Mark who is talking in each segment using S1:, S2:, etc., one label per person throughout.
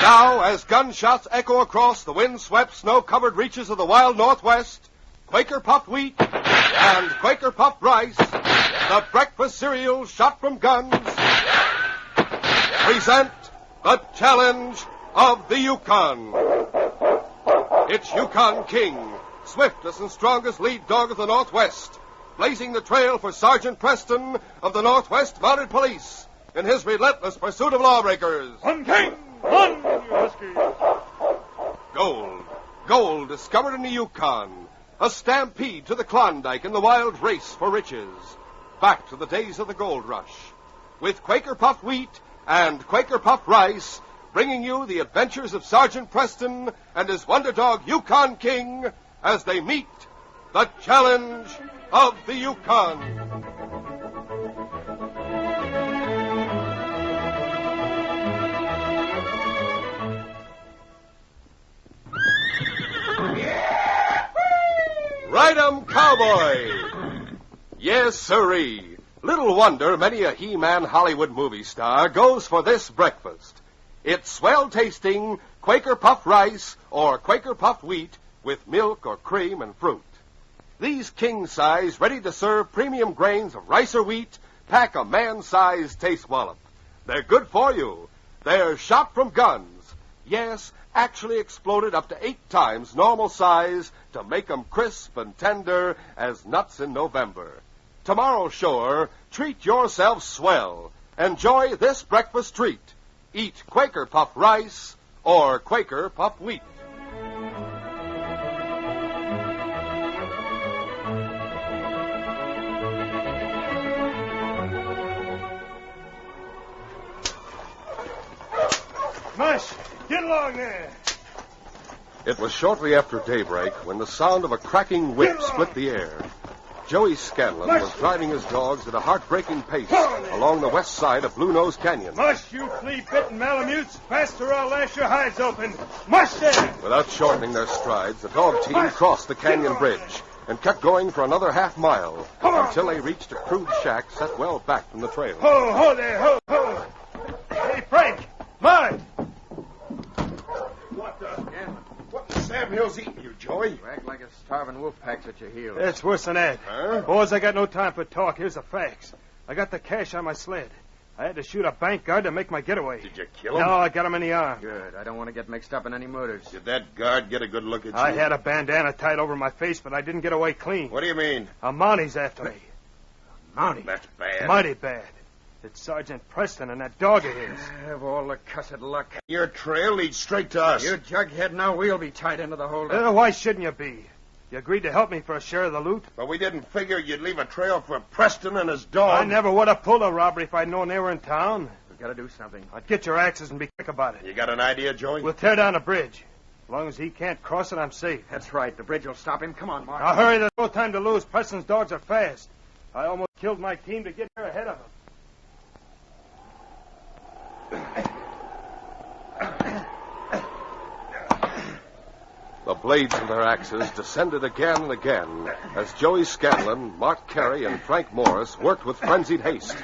S1: Now, as gunshots echo across the wind-swept, snow-covered reaches of the wild Northwest, Quaker puffed wheat and Quaker puffed rice, the breakfast cereal shot from guns, present the challenge of the Yukon. It's Yukon King, swiftest and strongest lead dog of the Northwest, blazing the trail for Sergeant Preston of the Northwest Mounted Police in his relentless pursuit of lawbreakers.
S2: On, King! On, you huskies!
S1: Gold discovered in the Yukon. A stampede to the Klondike in the wild race for riches. Back to the days of the gold rush. With Quaker puffed wheat and Quaker puffed rice, bringing you the adventures of Sergeant Preston and his wonder dog Yukon King as they meet the challenge of the Yukon. Ride 'em, cowboy! Yes, sirree. Little wonder many a He-Man Hollywood movie star goes for this breakfast. It's swell-tasting Quaker puffed rice or Quaker puffed wheat with milk or cream and fruit. These king-size, ready-to-serve premium grains of rice or wheat pack a man-sized taste wallop. They're good for you. They're shot from guns. Yes, actually exploded up to 8 times normal size to make 'em crisp and tender as nuts in November. Tomorrow, sure, treat yourself swell. Enjoy this breakfast treat. Eat Quaker puffed rice or Quaker puffed wheat.
S2: Mush, get along there.
S1: It was shortly after daybreak when the sound of a cracking whip split the air. Joey Scanlon was driving his dogs at a heartbreaking pace along the west side of Blue Nose Canyon.
S2: Mush, you flea-bitten malamutes. Faster or I'll lash your hides open. Mush there!
S1: Without shortening their strides, the dog team crossed the canyon bridge and kept going for another half-mile until they reached a crude shack set well back from the trail.
S2: Ho there, ho! Hey, Frank! Mine!
S3: What in Sam Hill's eating you, Joey?
S4: You act like a starving wolf pack's at your heels.
S2: It's worse than that.
S3: Huh?
S2: Boys, I got no time for talk. Here's the facts. I got the cash on my sled. I had to shoot a bank guard to make my getaway.
S3: Did you kill him?
S2: No, I got him in the arm.
S4: Good. I don't want to get mixed up in any murders.
S3: Did that guard get a good look at you?
S2: I had a bandana tied over my face, but I didn't get away clean.
S3: What do you mean?
S2: A Mounties after me.
S4: Mountie.
S3: That's bad.
S2: Mighty bad. It's Sergeant Preston and that dog of his.
S4: Have all the cussed luck.
S3: Your trail leads straight to us.
S4: You jughead, now we'll be tied into the hold.
S2: Why shouldn't you be? You agreed to help me for a share of the loot?
S3: But we didn't figure you'd leave a trail for Preston and his dog.
S2: I never would have pulled a robbery if I'd known they were in town.
S4: We've got to do something.
S2: I'd get your axes and be quick about it.
S3: You got an idea, Joey?
S2: We'll tear down the bridge. As long as he can't cross it, I'm safe.
S4: That's right. The bridge will stop him. Come on, Mark.
S2: Now hurry, there's no time to lose. Preston's dogs are fast. I almost killed my team to get here ahead of them.
S1: The blades of their axes descended again and again as Joey Scanlon, Mark Carey, and Frank Morris worked with frenzied haste.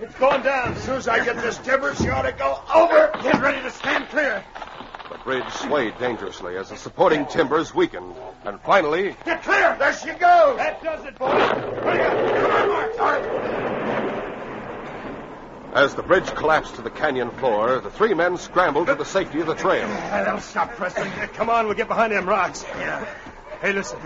S2: It's going down.
S3: As soon as I get this timbers, you ought to go over.
S4: Get ready to stand clear.
S1: The bridge swayed dangerously as the supporting timbers weakened. And finally...
S3: Get clear! There she goes!
S2: That does it, boys. Hurry up.
S3: Come on, Mark. All right.
S1: As the bridge collapsed to the canyon floor, the 3 men scrambled to the safety of the trail.
S4: That'll stop Preston.
S2: Come on, we'll get behind them rocks.
S4: Yeah.
S2: Hey, listen.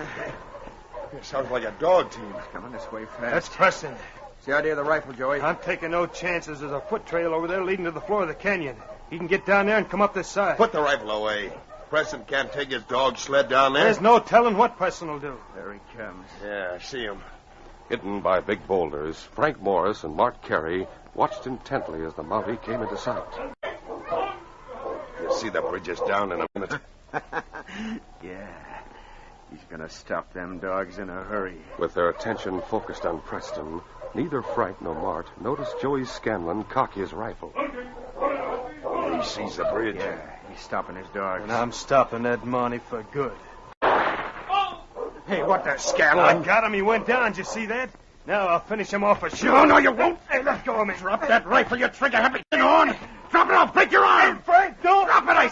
S3: It sounds like a dog team.
S4: Coming this way fast.
S2: That's Preston.
S4: What's the idea of the rifle, Joey?
S2: I'm taking no chances. There's a foot trail over there leading to the floor of the canyon. He can get down there and come up this side.
S3: Put the rifle away. Preston can't take his dog sled down there.
S2: There's no telling what Preston will do.
S4: There he comes.
S3: Yeah, I see him.
S1: Hidden by big boulders, Frank Morris and Mark Carey watched intently as the Mountie came into sight.
S3: You'll see the bridge is down in a minute.
S4: Yeah. He's going to stop them dogs in a hurry.
S1: With their attention focused on Preston, neither Frank nor Mart noticed Joey Scanlon cock his rifle.
S3: He sees the bridge.
S4: Yeah, he's stopping his dogs.
S2: And I'm stopping that Mountie for good.
S4: Hey, what the
S2: I
S4: Scanlon?
S2: got him. He went down. Did you see that? Now I'll finish him off for sure.
S4: No, you won't.
S2: Hey, let go of me.
S4: Drop that rifle, you trigger-happy on. Drop it off. Break your arm.
S2: Frank, don't.
S4: Drop it, I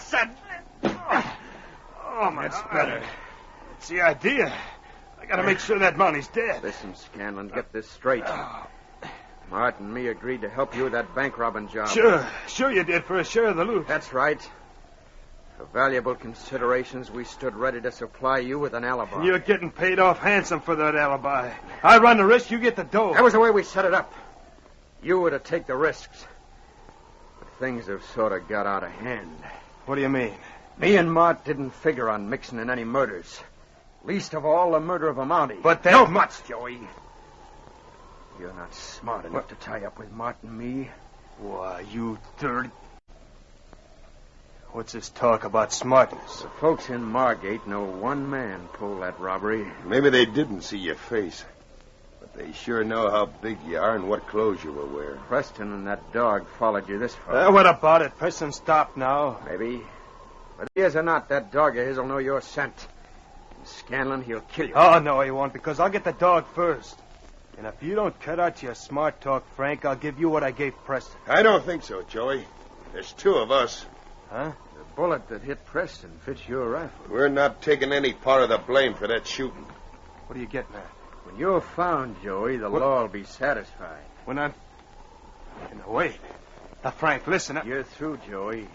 S2: What's the idea? I gotta make sure that Mounty's dead.
S4: Listen, Scanlon, get this straight. Mart and me agreed to help you with that bank robbing job.
S2: Sure you did, for a share of the loot.
S4: That's right. For valuable considerations, we stood ready to supply you with an alibi.
S2: You're getting paid off handsome for that alibi. I run the risk, you get the dough.
S4: That was the way we set it up. You were to take the risks. But things have sort of got out of hand.
S2: What do you mean?
S4: Me and Mart didn't figure on mixing in any murders. Least of all, the murder of a Mountie.
S2: But that...
S4: No much, Joey. You're not smart enough to tie up with Mart and me.
S2: Why, you dirty... What's this talk about smartness?
S4: The folks in Margate know one man pulled that robbery.
S3: Maybe they didn't see your face. But they sure know how big you are and what clothes you were wearing.
S4: Preston and that dog followed you this far.
S2: What about it? Preston, stop now.
S4: Maybe. But he is or not, that dog of his will know your scent. And Scanlon, he'll kill you.
S2: Oh, no, he won't, because I'll get the dog first. And if you don't cut out your smart talk, Frank, I'll give you what I gave Preston.
S3: I don't think so, Joey. There's two of us.
S2: Huh?
S4: The bullet that hit Preston fits your rifle.
S3: We're not taking any part of the blame for that shooting.
S2: What are you getting at?
S4: When you're found, Joey, the law will be satisfied.
S2: When I'm... No, wait. Now, Frank, listen.
S4: You're through, Joey.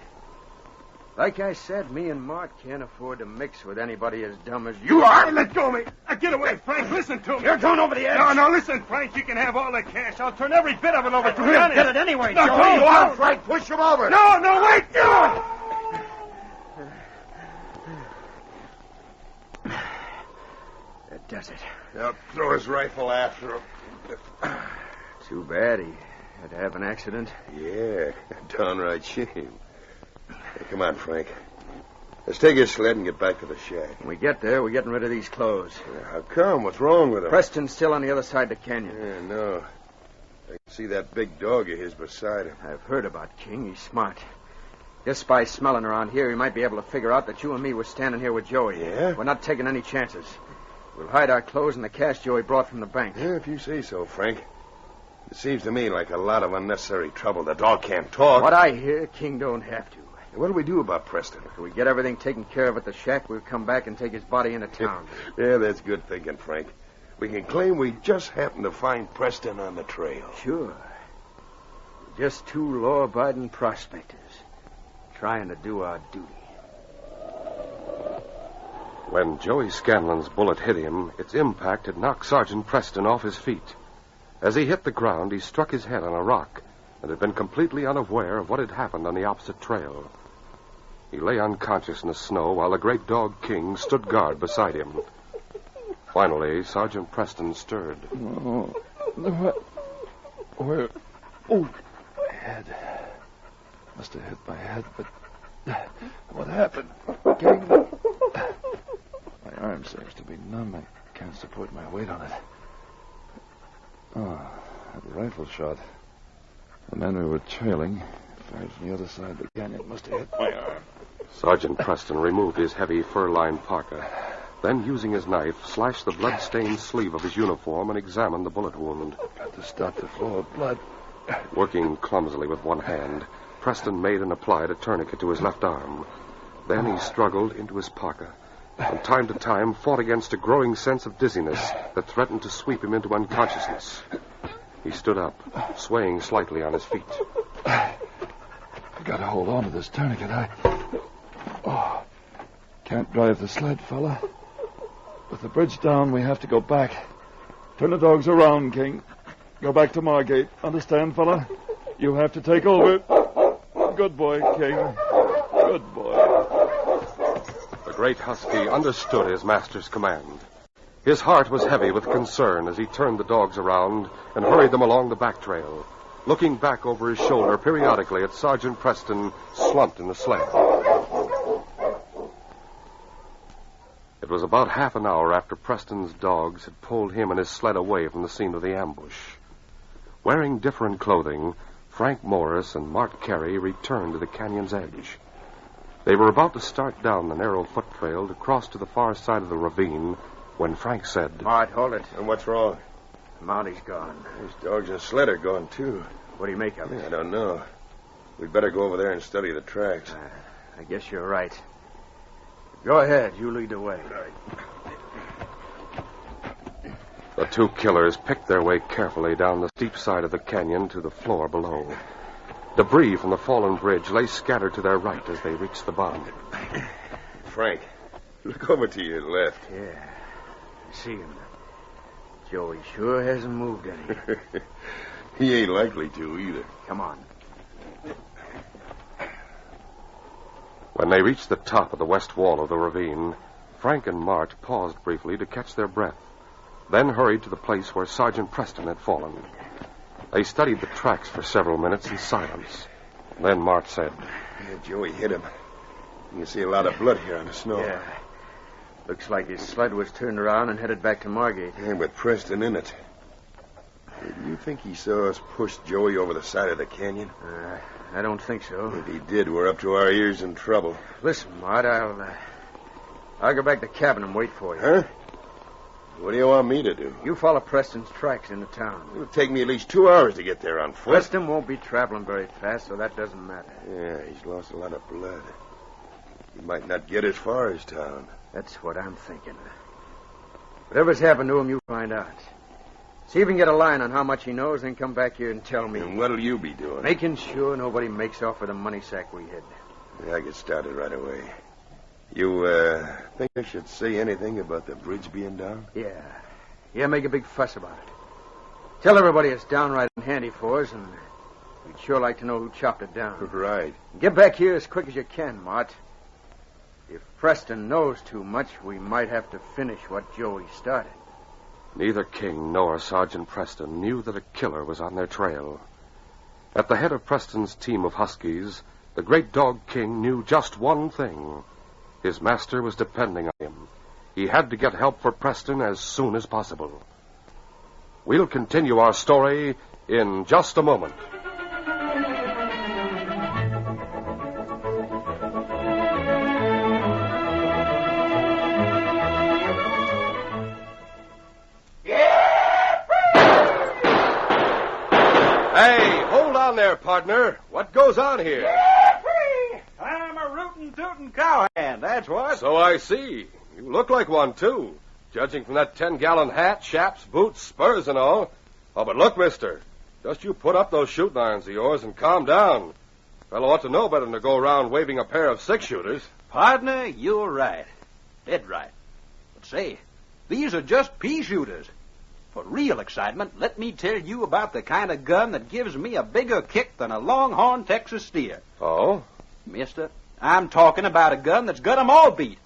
S4: Like I said, me and Mart can't afford to mix with anybody as dumb as you are.
S2: Hey, let go of me. Get away, Frank. Listen to me.
S4: You're going over the edge.
S2: No, listen, Frank. You can have all the cash. I'll turn every bit of it over to you.
S4: We'll get it anyway,
S2: No,
S4: Joey.
S2: don't.
S4: You are right. Push him over.
S2: No, wait.
S4: That does it.
S3: Now throw his rifle after him.
S4: Too bad he had to have an accident.
S3: Yeah, downright shame. Hey, come on, Frank. Let's take his sled and get back to the shack.
S4: When we get there, we're getting rid of these clothes.
S3: Yeah, how come? What's wrong with him?
S4: Preston's still on the other side of the canyon.
S3: Yeah, no. I can see that big dog of his beside him.
S4: I've heard about King. He's smart. Just by smelling around here, he might be able to figure out that you and me were standing here with Joey.
S3: Yeah?
S4: We're not taking any chances. We'll hide our clothes and the cash Joey brought from the bank.
S3: Yeah, if you say so, Frank. It seems to me like a lot of unnecessary trouble. The dog can't talk.
S4: What I hear, King don't have to.
S3: What do we do about Preston?
S4: If we get everything taken care of at the shack, we'll come back and take his body into town.
S3: Yeah, that's good thinking, Frank. We can claim we just happened to find Preston on the trail.
S4: Sure. Just two law-abiding prospectors trying to do our duty.
S1: When Joey Scanlon's bullet hit him, its impact had knocked Sergeant Preston off his feet. As he hit the ground, he struck his head on a rock and had been completely unaware of what had happened on the opposite trail. He lay unconscious in the snow while the great dog King stood guard beside him. Finally, Sergeant Preston stirred.
S5: Oh, where? Oh, my head. Must have hit my head, but what happened? King? My arm seems to be numb. I can't support my weight on it. Oh, that rifle shot. The men we were trailing, fired from the other side of the canyon, must have hit my arm.
S1: Sergeant Preston removed his heavy fur-lined parka. Then, using his knife, slashed the blood-stained sleeve of his uniform and examined the bullet wound.
S5: Got to stop the flow of blood.
S1: Working clumsily with one hand, Preston made and applied a tourniquet to his left arm. Then he struggled into his parka. From time to time, fought against a growing sense of dizziness that threatened to sweep him into unconsciousness. He stood up, swaying slightly on his feet.
S5: I got to hold on to this tourniquet. Can't drive the sled, fella. With the bridge down, we have to go back. Turn the dogs around, King. Go back to Margate. Understand, fella? You have to take over. Good boy, King. Good boy.
S1: The great husky understood his master's command. His heart was heavy with concern as he turned the dogs around and hurried them along the back trail, looking back over his shoulder periodically at Sergeant Preston slumped in the sled. It was about half an hour after Preston's dogs had pulled him and his sled away from the scene of the ambush. Wearing different clothing, Frank Morris and Mart Carey returned to the canyon's edge. They were about to start down the narrow foot trail to cross to the far side of the ravine when Frank said,
S4: Mart, hold it.
S3: And what's wrong?
S4: Mounty's gone.
S3: These dogs and sled are gone, too.
S4: What do you make of it?
S3: I don't know. We'd better go over there and study the tracks.
S4: I guess you're right. Go ahead. You lead the way.
S1: The two killers picked their way carefully down the steep side of the canyon to the floor below. Debris from the fallen bridge lay scattered to their right as they reached the bottom.
S3: Frank, look over to your left.
S4: Yeah, I see him. Joey sure hasn't moved any.
S3: He ain't likely to either.
S4: Come on.
S1: When they reached the top of the west wall of the ravine, Frank and Mart paused briefly to catch their breath, then hurried to the place where Sergeant Preston had fallen. They studied the tracks for several minutes in silence. Then Mart said,
S3: Yeah, Joey hit him. You can see a lot of blood here on the snow.
S4: Yeah. Looks like his sled was turned around and headed back to Margate.
S3: And with Preston in it. Do you think he saw us push Joey over the side of the canyon?
S4: I don't think so.
S3: If he did, we're up to our ears in trouble.
S4: Listen, Mart, I'll go back to the cabin and wait for you.
S3: Huh? What do you want me to do?
S4: You follow Preston's tracks into town.
S3: It'll take me at least 2 hours to get there on foot.
S4: Preston won't be traveling very fast, so that doesn't matter.
S3: Yeah, he's lost a lot of blood. He might not get as far as town.
S4: That's what I'm thinking. Whatever's happened to him, you find out. See if you can get a line on how much he knows, then come back here and tell me.
S3: And what'll you be doing?
S4: Making sure nobody makes off with the money sack we hid.
S3: Yeah, I get started right away. You, think I should say anything about the bridge being down?
S4: Yeah, make a big fuss about it. Tell everybody it's downright handy for us, and we'd sure like to know who chopped it down.
S3: Right.
S4: Get back here as quick as you can, Mart. If Preston knows too much, we might have to finish what Joey started.
S1: Neither King nor Sergeant Preston knew that a killer was on their trail. At the head of Preston's team of huskies, the great dog King knew just one thing. His master was depending on him. He had to get help for Preston as soon as possible. We'll continue our story in just a moment. Hey, hold on there, partner. What goes on here?
S6: I'm a rootin' tootin' cowhand, that's what.
S1: So I see. You look like one, too. Judging from that 10-gallon hat, chaps, boots, spurs, and all. Oh, but look, mister. Just you put up those shooting irons of yours and calm down. Fellow ought to know better than to go around waving a pair of six-shooters.
S6: Partner, you're right. Dead right. But say, these are just pea shooters. For real excitement, let me tell you about the kind of gun that gives me a bigger kick than a longhorn Texas steer.
S1: Oh?
S6: Mister, I'm talking about a gun that's got 'em all beat.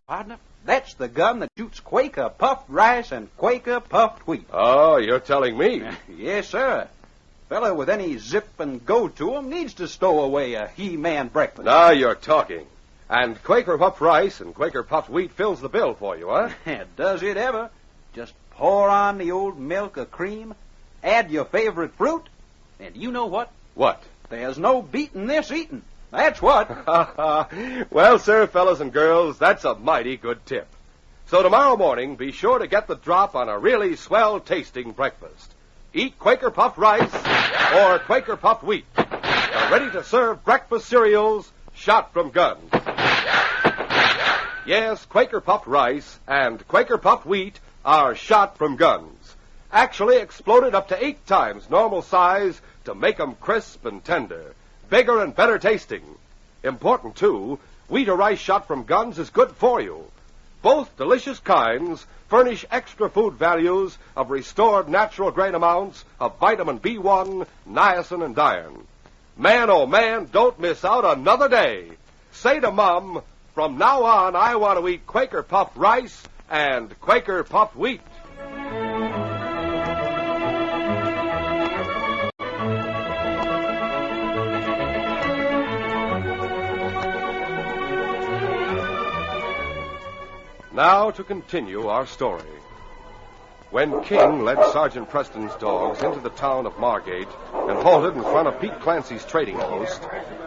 S6: Partner, that's the gun that shoots Quaker puffed rice and Quaker puffed wheat.
S1: Oh, you're telling me.
S6: Yes, sir. Fellow with any zip and go to him needs to stow away a He-Man breakfast.
S1: Now you're talking. And Quaker puffed rice and Quaker puffed wheat fills the bill for you, huh?
S6: Does it ever? Just pour on the old milk or cream, add your favorite fruit, and you know what?
S1: What?
S6: There's no beating this eating. That's what.
S1: Well, sir, fellas and girls, that's a mighty good tip. So tomorrow morning, be sure to get the drop on a really swell-tasting breakfast. Eat Quaker puffed rice or Quaker puffed wheat. They're ready-to-serve breakfast cereals shot from guns. Yes, Quaker puffed rice and Quaker puffed wheat are shot from guns. Actually exploded up to 8 times normal size to make 'em crisp and tender. Bigger and better tasting. Important, too, wheat or rice shot from guns is good for you. Both delicious kinds furnish extra food values of restored natural grain amounts of vitamin B1, niacin, and iron. Man, oh man, don't miss out another day. Say to Mom, from now on I want to eat Quaker puffed rice and Quaker puffed wheat. Now to continue our story. When King led Sergeant Preston's dogs into the town of Margate and halted in front of Pete Clancy's trading post,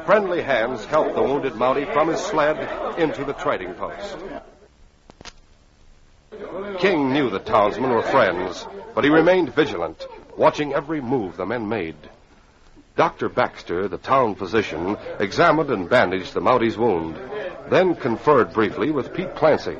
S1: friendly hands helped the wounded Mountie from his sled into the trading post. King knew the townsmen were friends, but he remained vigilant, watching every move the men made. Dr. Baxter, the town physician, examined and bandaged the Mountie's wound, then conferred briefly with Pete Clancy.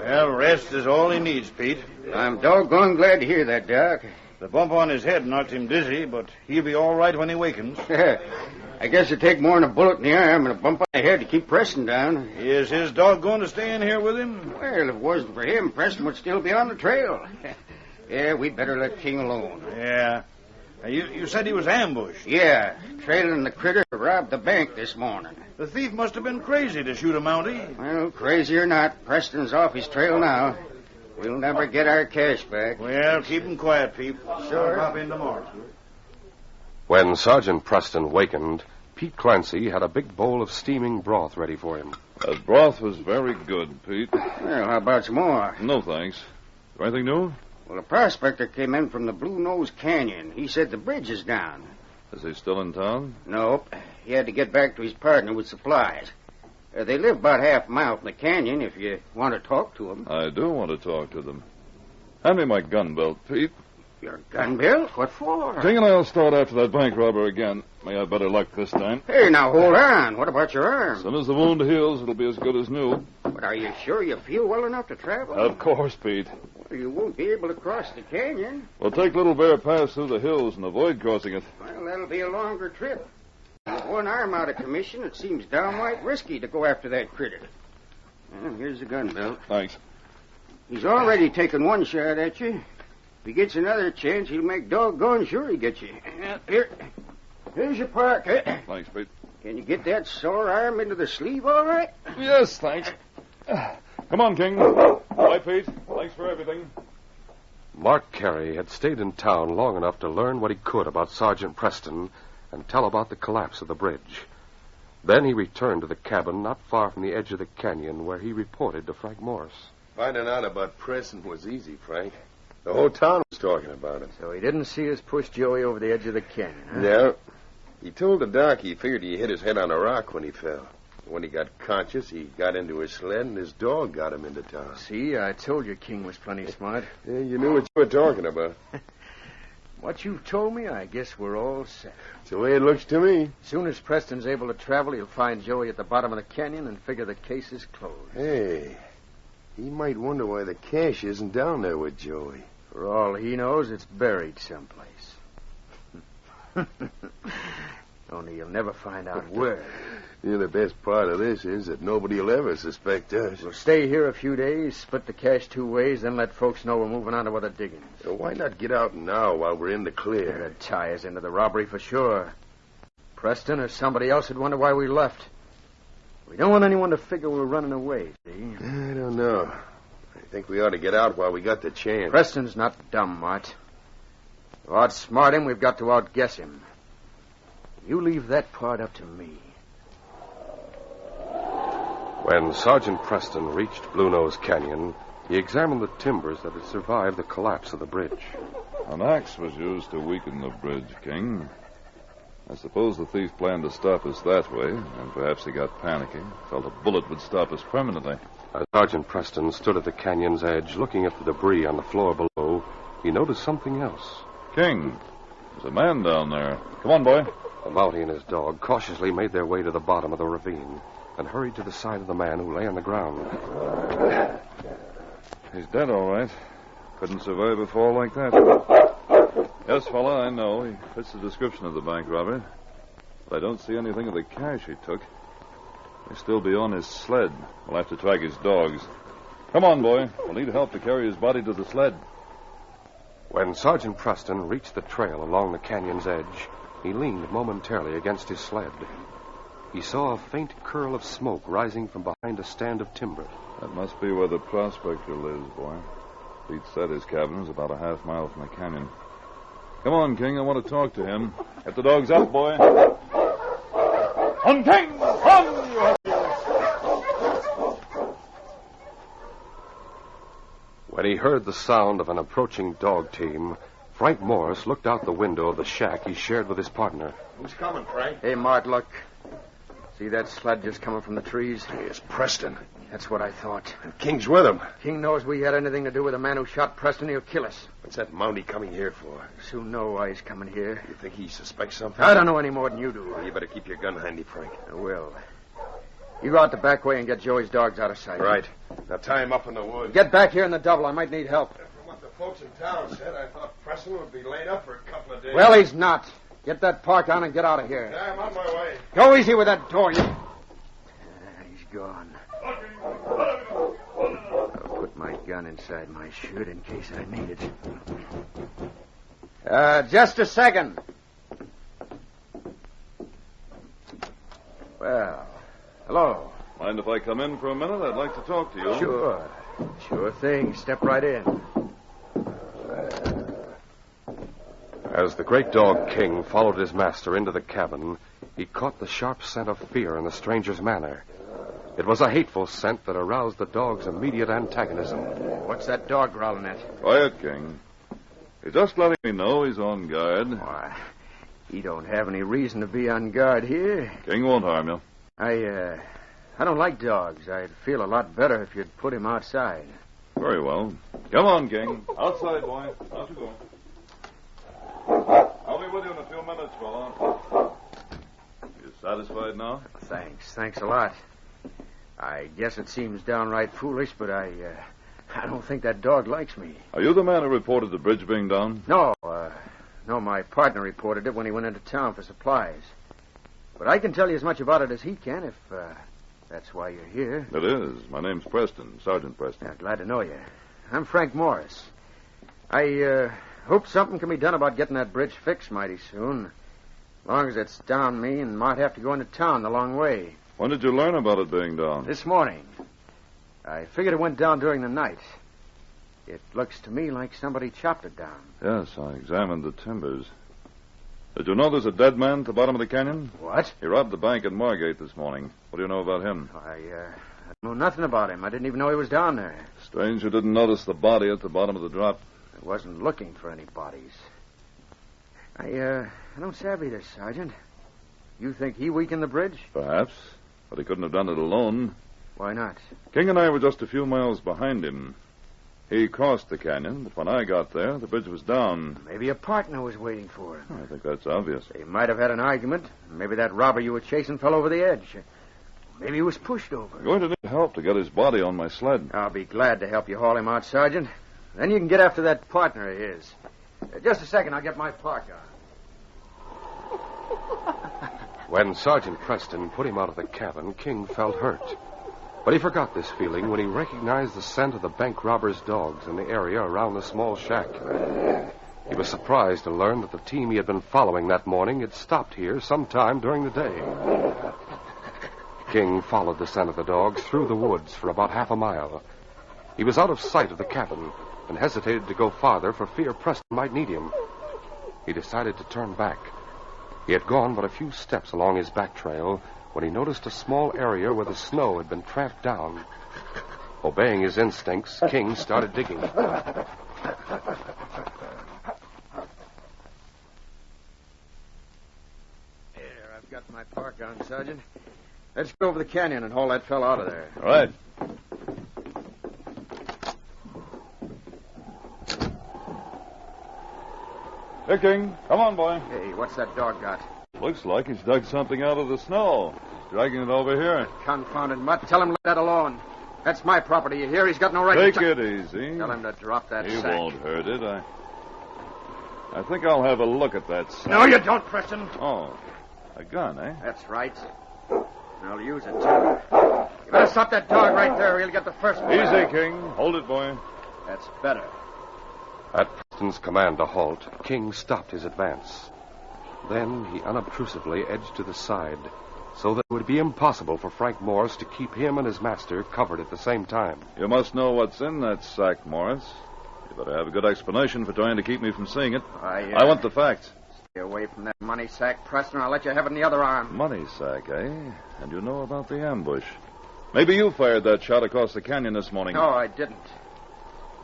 S7: Well, rest is all he needs, Pete.
S8: I'm doggone glad to hear that, Doc.
S7: The bump on his head knocked him dizzy, but he'll be all right when he wakens.
S8: I guess it'd take more than a bullet in the arm and a bump on the head to keep Preston down.
S7: Is his dog going to stay in here with him?
S8: Well, if it wasn't for him, Preston would still be on the trail. Yeah, we'd better let King alone.
S7: Yeah. You said he was ambushed.
S8: Yeah, trailing the critter who robbed the bank this morning.
S7: The thief must have been crazy to shoot a Mountie.
S8: Well, crazy or not, Preston's off his trail now. We'll never get our cash back.
S7: Well, keep him quiet, Pete.
S8: Sure.
S7: I'll pop in tomorrow.
S1: When Sergeant Preston wakened, Pete Clancy had a big bowl of steaming broth ready for him.
S5: That broth was very good, Pete.
S8: Well, how about some more?
S5: No, thanks. Is there anything new?
S8: Well, a prospector came in from the Blue Nose Canyon. He said the bridge is down.
S5: Is he still in town?
S8: Nope. He had to get back to his partner with supplies. They live about half a mile from the canyon if you want to talk to them.
S5: I do want to talk to them. Hand me my gun belt, Pete.
S8: Your gun belt? What for?
S5: King and I'll start after that bank robber again. May I have better luck this time.
S8: Hey, now hold on. What about your arm?
S5: As soon as the wound heals, it'll be as good as new.
S8: But are you sure you feel well enough to travel?
S5: Of course, Pete.
S8: Well, you won't be able to cross the canyon.
S5: We'll take Little Bear Pass through the hills and avoid crossing it.
S8: Well, that'll be a longer trip. With one arm out of commission, it seems downright risky to go after that critter. Well, here's the gun belt.
S5: Thanks.
S8: He's already taken one shot at you. If he gets another chance, he'll make doggone sure he gets you. Here's your pocket.
S5: Thanks, Pete.
S8: Can you get that sore arm into the sleeve all right?
S5: Yes, thanks. Come on, King. Bye, Pete. Thanks for everything.
S1: Mark Carey had stayed in town long enough to learn what he could about Sergeant Preston and tell about the collapse of the bridge. Then he returned to the cabin not far from the edge of the canyon where he reported to Frank Morris.
S3: Finding out about Preston was easy, Frank. The whole town was talking about it.
S4: So he didn't see us push Joey over the edge of the canyon, huh?
S3: No. He told the doc he figured he hit his head on a rock when he fell. When he got conscious, he got into his sled, and his dog got him into town.
S4: See, I told you King was plenty smart.
S3: Yeah, you knew what you were talking about.
S4: What you've told me, I guess we're all set.
S3: It's the way it looks to me.
S4: As soon as Preston's able to travel, he'll find Joey at the bottom of the canyon and figure the case is closed.
S3: Hey, he might wonder why the cash isn't down there with Joey.
S4: For all he knows, it's buried someplace. Only you'll never find out where.
S3: Yeah, the best part of this is that nobody will ever suspect us.
S4: We'll stay here a few days, split the cash 2 ways, then let folks know we're moving on to other diggings.
S3: So why not get out now while we're in the clear?
S4: That'd tie us into the robbery for sure. Preston or somebody else would wonder why we left. We don't want anyone to figure we're running away, see?
S3: I don't know. I think we ought to get out while we got the chance.
S4: Preston's not dumb, Mart. To outsmart him, we've got to outguess him. You leave that part up to me.
S1: When Sergeant Preston reached Blue Nose Canyon, he examined the timbers that had survived the collapse of the bridge.
S5: An axe was used to weaken the bridge, King. I suppose the thief planned to stop us that way, and perhaps he got panicky, felt a bullet would stop us permanently.
S1: As Sergeant Preston stood at the canyon's edge, looking at the debris on the floor below, he noticed something else.
S5: King, there's a man down there. Come on, boy.
S1: The Mountie and his dog cautiously made their way to the bottom of the ravine and hurried to the side of the man who lay on the ground.
S5: He's dead, all right. Couldn't survive a fall like that. Yes, fella, I know. He fits the description of the bank robber. But I don't see anything of the cash he took. He'll still be on his sled. We'll have to track his dogs. Come on, boy. We'll need help to carry his body to the sled.
S1: When Sergeant Preston reached the trail along the canyon's edge, he leaned momentarily against his sled. He saw a faint curl of smoke rising from behind a stand of timber.
S5: That must be where the prospector lives, boy. Pete said his cabin was about a half mile from the canyon. Come on, King. I want to talk to him. Get the dogs up, boy. On, King! On, you!
S1: When he heard the sound of an approaching dog team, Frank Morris looked out the window of the shack he shared with his partner.
S3: Who's coming, Frank?
S4: Hey, Mart, look. See that sled just coming from the trees?
S3: It's Preston.
S4: That's what I thought.
S3: And King's with him.
S4: King knows we had anything to do with the man who shot Preston. He'll kill us.
S3: What's that Mountie coming here for?
S4: Soon know why he's coming here.
S3: You think he suspects something?
S4: I don't know any more than you do.
S3: Well, you better keep your gun handy, Frank.
S4: I will. You go out the back way and get Joey's dogs out of sight.
S3: Right. Now tie him up in the woods.
S4: Get back here in the double. I might need help.
S3: From what the folks in town said, I thought Preston would be laid up for a couple of days.
S4: Well, he's not. Get that park on and get out of here.
S3: Yeah, I'm on my way.
S4: Go easy with that door, you... He's gone. I'll put my gun inside my shirt in case I need it. Just a second. Well, hello.
S5: Mind if I come in for a minute? I'd like to talk to you.
S4: Sure. Sure thing. Step right in.
S1: As the great dog King followed his master into the cabin, he caught the sharp scent of fear in the stranger's manner. It was a hateful scent that aroused the dog's immediate antagonism.
S4: What's that dog growling at?
S5: Quiet, King. He's just letting me know he's on guard.
S4: Why, he don't have any reason to be on guard here.
S5: King won't harm you.
S4: I don't like dogs. I'd feel a lot better if you'd put him outside.
S5: Very well. Come on, King. Outside, boy. Out you go. I'll be with you in a few minutes, fella. You satisfied now?
S4: Thanks a lot. I guess it seems downright foolish, but I don't think that dog likes me.
S5: Are you the man who reported the bridge being down?
S4: No, my partner reported it when he went into town for supplies. But I can tell you as much about it as he can if that's why you're here.
S5: It is. My name's Preston, Sergeant Preston.
S4: Yeah, glad to know you. I'm Frank Morris. I hope something can be done about getting that bridge fixed mighty soon. As long as it's down me and might have to go into town the long way.
S5: When did you learn about it being down?
S4: This morning. I figured it went down during the night. It looks to me like somebody chopped it down.
S5: Yes, I examined the timbers. Did you know there's a dead man at the bottom of the canyon?
S4: What?
S5: He robbed the bank at Margate this morning. What do you know about him?
S4: I know nothing about him. I didn't even know he was down there.
S5: Strange you didn't notice the body at the bottom of the drop.
S4: I wasn't looking for any bodies. I don't savvy this, Sergeant. You think he weakened the bridge?
S5: Perhaps, but he couldn't have done it alone.
S4: Why not?
S5: King and I were just a few miles behind him. He crossed the canyon, but when I got there, the bridge was down.
S4: Maybe a partner was waiting for him.
S5: I think that's obvious.
S4: They might have had an argument. Maybe that robber you were chasing fell over the edge. Maybe he was pushed over.
S5: I'm going to need help to get his body on my sled.
S4: I'll be glad to help you haul him out, Sergeant. Then you can get after that partner of his. Just a second, I'll get my park on.
S1: When Sergeant Preston put him out of the cabin, King felt hurt. But he forgot this feeling when he recognized the scent of the bank robber's dogs in the area around the small shack. He was surprised to learn that the team he had been following that morning had stopped here sometime during the day. King followed the scent of the dogs through the woods for about half a mile. He was out of sight of the cabin and hesitated to go farther for fear Preston might need him. He decided to turn back. He had gone but a few steps along his back trail when he noticed a small area where the snow had been tramped down. Obeying his instincts, King started digging.
S4: There, I've got my park on, Sergeant. Let's go over the canyon and haul that fellow out of there.
S5: All right. Here, King. Come on, boy.
S4: Hey, what's that dog got?
S5: Looks like he's dug something out of the snow. He's dragging it over here.
S4: Confounded mutt. Tell him to let that alone. That's my property, you hear? He's got no right
S5: Take
S4: to...
S5: it easy.
S4: Tell him to drop that
S5: He
S4: sack.
S5: won't hurt it. I think I'll have a look at that sack.
S4: No, you don't, Preston.
S5: Oh, a gun, eh?
S4: That's right. I'll use it, too. You better stop that dog right there or he'll get the first one.
S5: Easy, King. Hold it, boy.
S4: That's better.
S1: At Preston's command to halt, King stopped his advance. Then he unobtrusively edged to the side so that it would be impossible for Frank Morris to keep him and his master covered at the same time.
S5: You must know what's in that sack, Morris. You better have a good explanation for trying to keep me from seeing it. I want the facts.
S4: Stay away from that money sack, Preston, or I'll let you have it in the other arm.
S5: Money sack, eh? And you know about the ambush. Maybe you fired that shot across the canyon this morning.
S4: No, I didn't.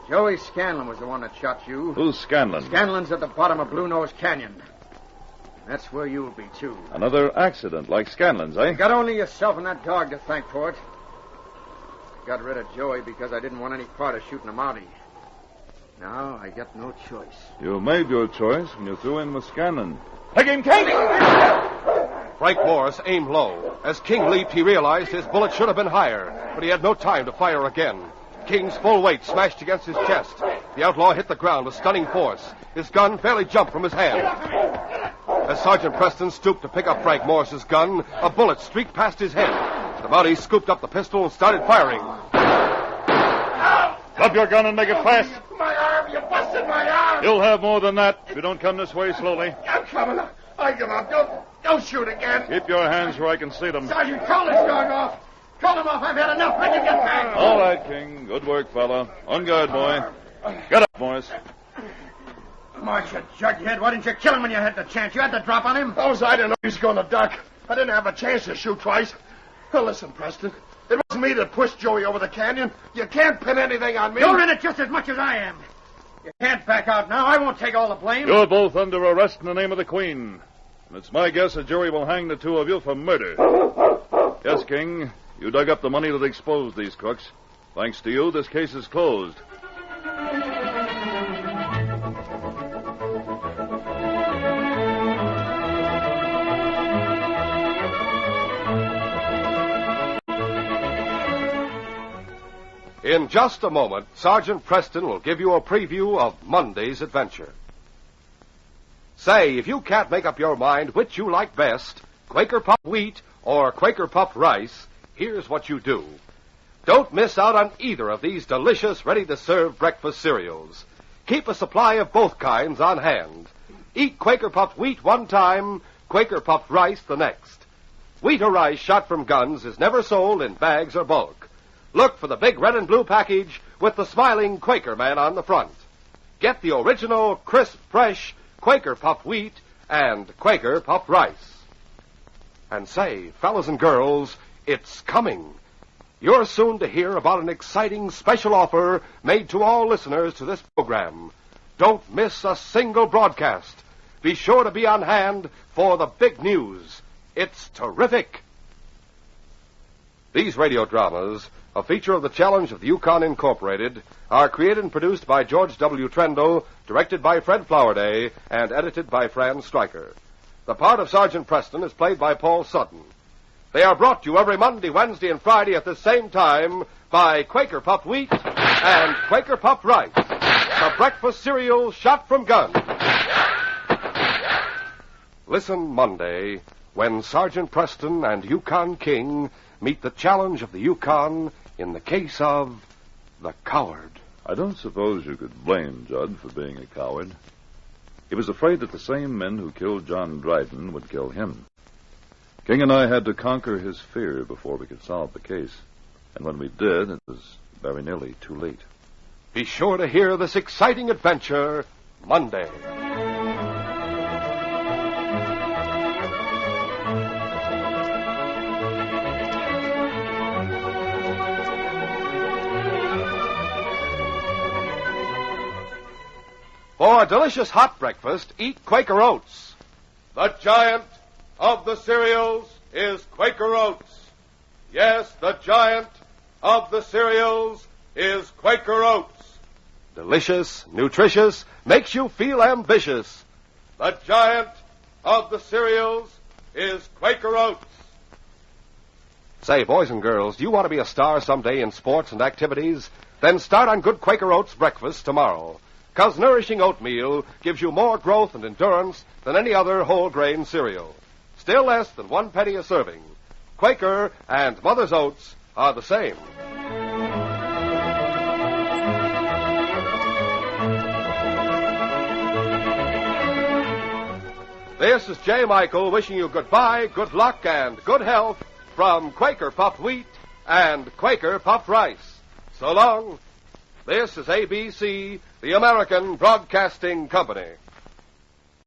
S4: Joey Scanlon was the one that shot you.
S5: Who's Scanlon?
S4: Scanlon's at the bottom of Blue Nose Canyon. That's where you'll be, too.
S5: Another accident like Scanlon's, eh?
S4: You got only yourself and that dog to thank for it. I got rid of Joey because I didn't want any part of shooting a Mountie. Now I got no choice.
S5: You made your choice when you threw in with Scanlon.
S1: Take him, King! Frank Morris aimed low. As King leaped, he realized his bullet should have been higher, but he had no time to fire again. King's full weight smashed against his chest. The outlaw hit the ground with stunning force. His gun fairly jumped from his hand. As Sergeant Preston stooped to pick up Frank Morris's gun, a bullet streaked past his head. The Mountie scooped up the pistol and started firing.
S5: Drop your gun and make it fast.
S3: My arm! You busted my arm!
S5: You'll have more than that if you don't come this way slowly.
S3: I'm coming. I give up. Don't shoot again.
S5: Keep your hands where I can see them.
S3: Sergeant, call this dog off. Call him off. I've had enough. Let him get back.
S5: All right, King. Good work, fella. On guard, boy. Get up, Morris.
S8: March, you jughead. Why didn't you kill him when you had the chance? You had to drop on him.
S3: I didn't know he was going to duck. I didn't have a chance to shoot twice. Well, listen, Preston. It wasn't me that pushed Joey over the canyon. You can't pin anything on me.
S8: You're in it just as much as I am. You can't back out now. I won't take all the blame.
S5: You're both under arrest in the name of the Queen. And it's my guess the jury will hang the two of you for murder. Yes, King. You dug up the money that exposed these crooks. Thanks to you, this case is closed.
S1: In just a moment, Sergeant Preston will give you a preview of Monday's adventure. Say, if you can't make up your mind which you like best, Quaker Puff Wheat or Quaker Puff Rice, here's what you do. Don't miss out on either of these delicious, ready-to-serve breakfast cereals. Keep a supply of both kinds on hand. Eat Quaker Puff Wheat one time, Quaker Puff Rice the next. Wheat or rice shot from guns is never sold in bags or bulk. Look for the big red and blue package with the smiling Quaker man on the front. Get the original, crisp, fresh Quaker Puff Wheat and Quaker Puff Rice. And say, fellas and girls, it's coming. You're soon to hear about an exciting special offer made to all listeners to this program. Don't miss a single broadcast. Be sure to be on hand for the big news. It's terrific. These radio dramas, a feature of the Challenge of the Yukon Incorporated, are created and produced by George W. Trendle, directed by Fred Flowerday, and edited by Fran Stryker. The part of Sergeant Preston is played by Paul Sutton. They are brought to you every Monday, Wednesday, and Friday at the same time by Quaker Puff Wheat and Quaker Puff Rice, the breakfast cereal shot from guns. Listen Monday when Sergeant Preston and Yukon King meet the challenge of the Yukon in the case of the coward.
S5: I don't suppose you could blame Judd for being a coward. He was afraid that the same men who killed John Dryden would kill him. King and I had to conquer his fear before we could solve the case. And when we did, it was very nearly too late.
S1: Be sure to hear this exciting adventure Monday. For a delicious hot breakfast, eat Quaker Oats. The giant of the cereals is Quaker Oats. Yes, the giant of the cereals is Quaker Oats. Delicious, nutritious, makes you feel ambitious. The giant of the cereals is Quaker Oats. Say, boys and girls, do you want to be a star someday in sports and activities? Then start on good Quaker Oats breakfast tomorrow. 'Cause nourishing oatmeal gives you more growth and endurance than any other whole grain cereal. Still less than 1 penny a serving. Quaker and Mother's Oats are the same. This is J. Michael wishing you goodbye, good luck, and good health from Quaker Puff Wheat and Quaker Puff Rice. So long. This is ABC, the American Broadcasting Company.